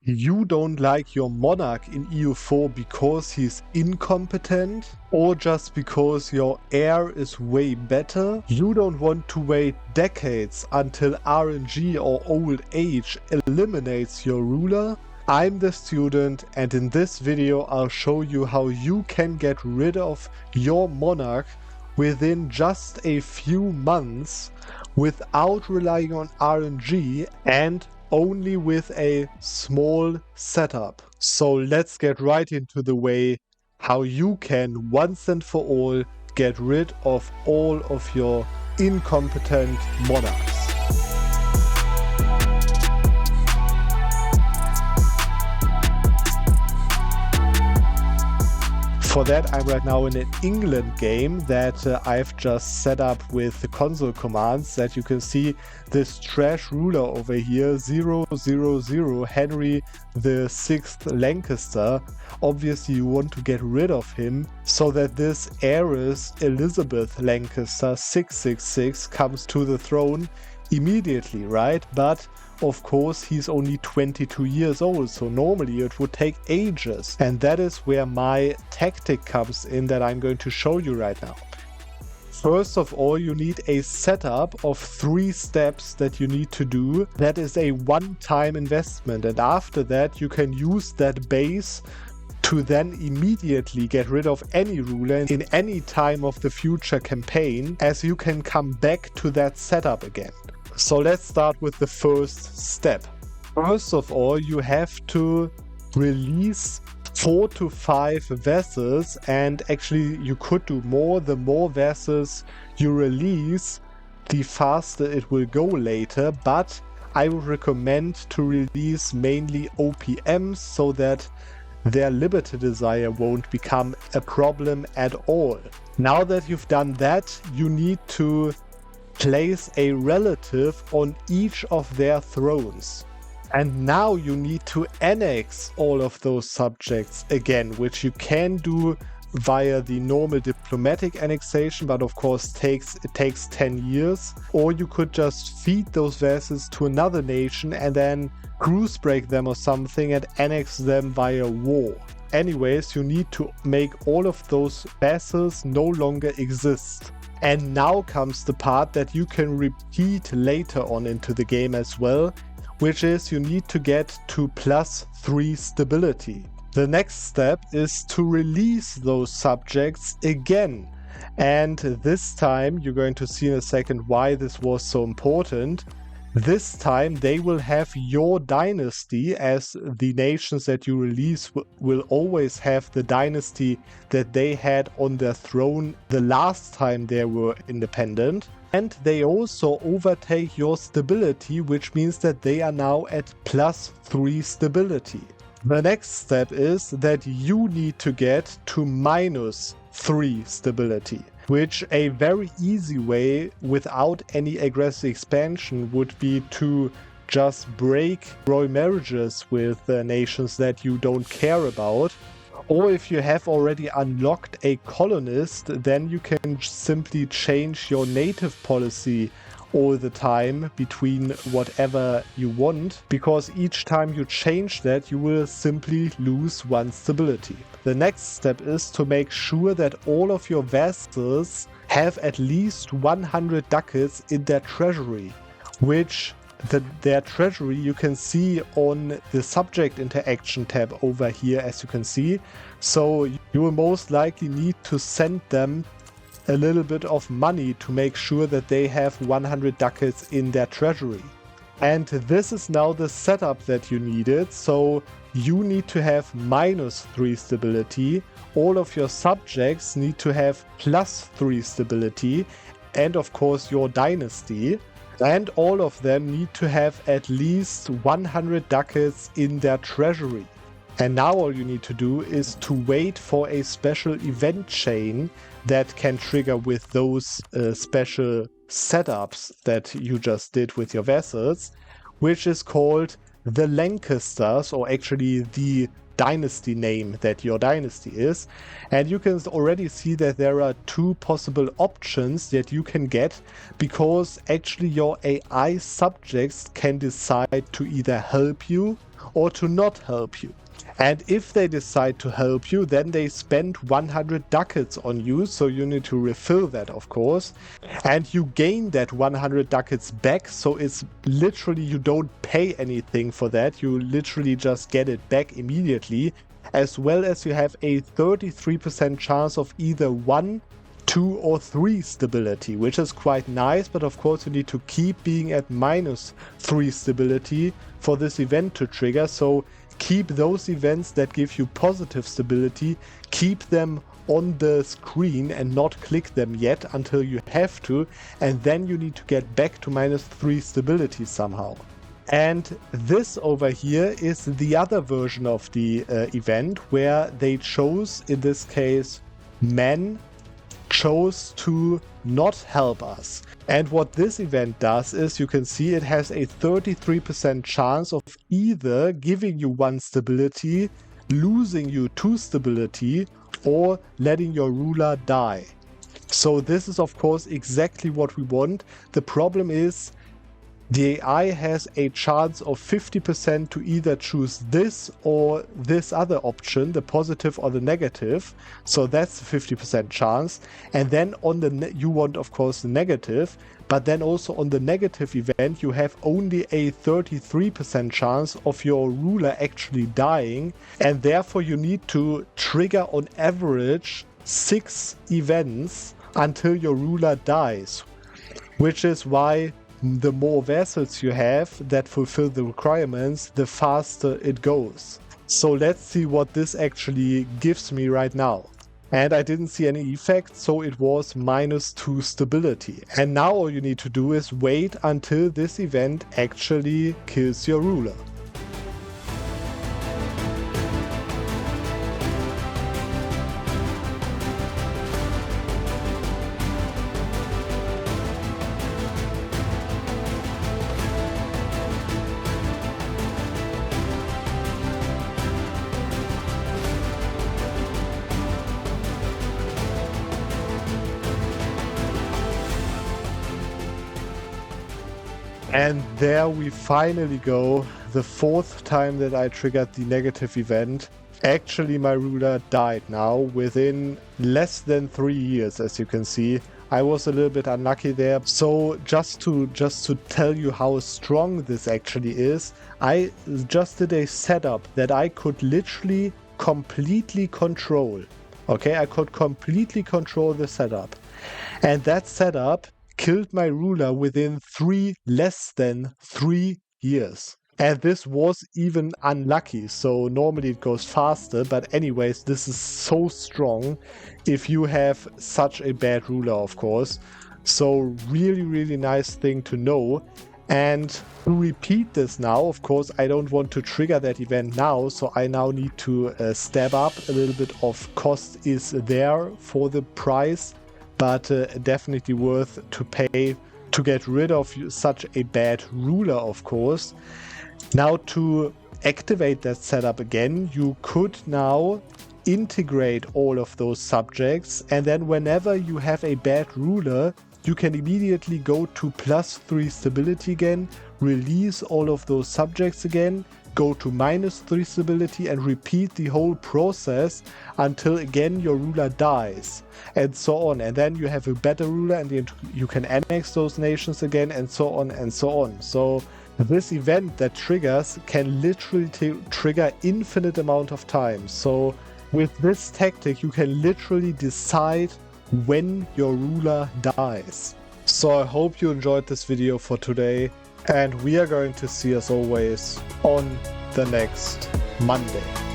You don't like your monarch in EU4 because he's incompetent, or just because your heir is way better. You don't want to wait decades until RNG or old age eliminates your ruler. I'm the student, and in this video I'll show you how you can get rid of your monarch within just a few months without relying on RNG and only with a small setup. So let's get right into the way how you can once and for all get rid of all of your incompetent monarchs. For that, I'm right now in an England game that I've just set up with the console commands. That you can see this trash ruler over here, 000 Henry the 6th Lancaster. Obviously you want to get rid of him so that this heiress Elizabeth Lancaster 666 comes to the throne immediately, right? But of course he's only 22 years old, so normally it would take ages, and that is where my tactic comes in that I'm going to show you right now. First of all, you need a setup of 3 steps that you need to do. That is a one-time investment, and after that you can use that base to then immediately get rid of any ruler in any time of the future campaign, as you can come back to that setup again. So let's start with the first step. First of all, you have to release 4 to 5 vessels, and actually you could do more. The more vessels you release, the faster it will go later, but I would recommend to release mainly OPMs so that their liberty desire won't become a problem at all. Now that you've done that, you need to place a relative on each of their thrones. And now you need to annex all of those subjects again, which you can do via the normal diplomatic annexation, but of course it takes 10 years. Or you could just feed those vassals to another nation and then cruise break them or something and annex them via war. Anyways, you need to make all of those vassals no longer exist. And now comes the part that you can repeat later on into the game as well, which is you need to get to +3 stability. The next step is to release those subjects again. And this time, you're going to see in a second why this was so important. This time they will have your dynasty, as the nations that you release will always have the dynasty that they had on their throne the last time they were independent. And they also overtake your stability, which means that they are now at +3 stability. The next step is that you need to get to -3 stability, which a very easy way without any aggressive expansion would be to just break royal marriages with nations that you don't care about. Or if you have already unlocked a colonist, then you can simply change your native policy all the time between whatever you want, because each time you change that you will simply lose 1 stability. The next step is to make sure that all of your vassals have at least 100 ducats in their treasury, which their treasury you can see on the subject interaction tab over here, as you can see. So you will most likely need to send them a little bit of money to make sure that they have 100 ducats in their treasury. And this is now the setup that you needed. So you need to have -3 stability. All of your subjects need to have +3 stability. And of course your dynasty. And all of them need to have at least 100 ducats in their treasury. And now all you need to do is to wait for a special event chain that can trigger with those special setups that you just did with your vassals, which is called the Lancasters, or actually the dynasty name that your dynasty is. And you can already see that there are 2 possible options that you can get, because actually your AI subjects can decide to either help you or to not help you. And if they decide to help you, then they spend 100 ducats on you, so you need to refill that, of course. And you gain that 100 ducats back, so it's literally you don't pay anything for that, you literally just get it back immediately, as well as you have a 33% chance of either 1, 2 or 3 stability, which is quite nice, but of course you need to keep being at -3 stability for this event to trigger, so keep those events that give you positive stability, keep them on the screen and not click them yet until you have to, and then you need to get back to -3 stability somehow. And this over here is the other version of the event, where they chose, in this case, men chose to not help us. And what this event does is, you can see it has a 33% chance of either giving you 1 stability, losing you 2 stability, or letting your ruler die. So this is of course exactly what we want. The problem is the AI has a chance of 50% to either choose this or this other option, the positive or the negative. So that's a 50% chance. And then on the you want of course the negative, but then also on the negative event you have only a 33% chance of your ruler actually dying, and therefore you need to trigger on average 6 events until your ruler dies, which is why the more vessels you have that fulfill the requirements, the faster it goes. So let's see what this actually gives me right now. And I didn't see any effect, so it was -2 stability. And now all you need to do is wait until this event actually kills your ruler. And there we finally go, the 4th time that I triggered the negative event. Actually my ruler died now within less than 3 years, as you can see. I was a little bit unlucky there. So just to tell you how strong this actually is, I just did a setup that I could literally completely control. Okay, I could completely control the setup. And that setup killed my ruler within less than 3 years. And this was even unlucky, so normally it goes faster, but anyways, this is so strong if you have such a bad ruler, of course. So really nice thing to know. And to repeat this now, of course, I don't want to trigger that event now, so I now need to step up. A little bit of cost is there for the price, but definitely worth to pay to get rid of such a bad ruler, of course. Now to activate that setup again, you could now integrate all of those subjects, and then whenever you have a bad ruler, you can immediately go to +3 stability again, release all of those subjects again, go to -3 stability and repeat the whole process until again your ruler dies, and so on. And then you have a better ruler and you can annex those nations again, and so on and so on. So this event that triggers can literally trigger infinite amount of times. So with this tactic you can literally decide when your ruler dies. So I hope you enjoyed this video for today, and we are going to see, as always, on the next Monday.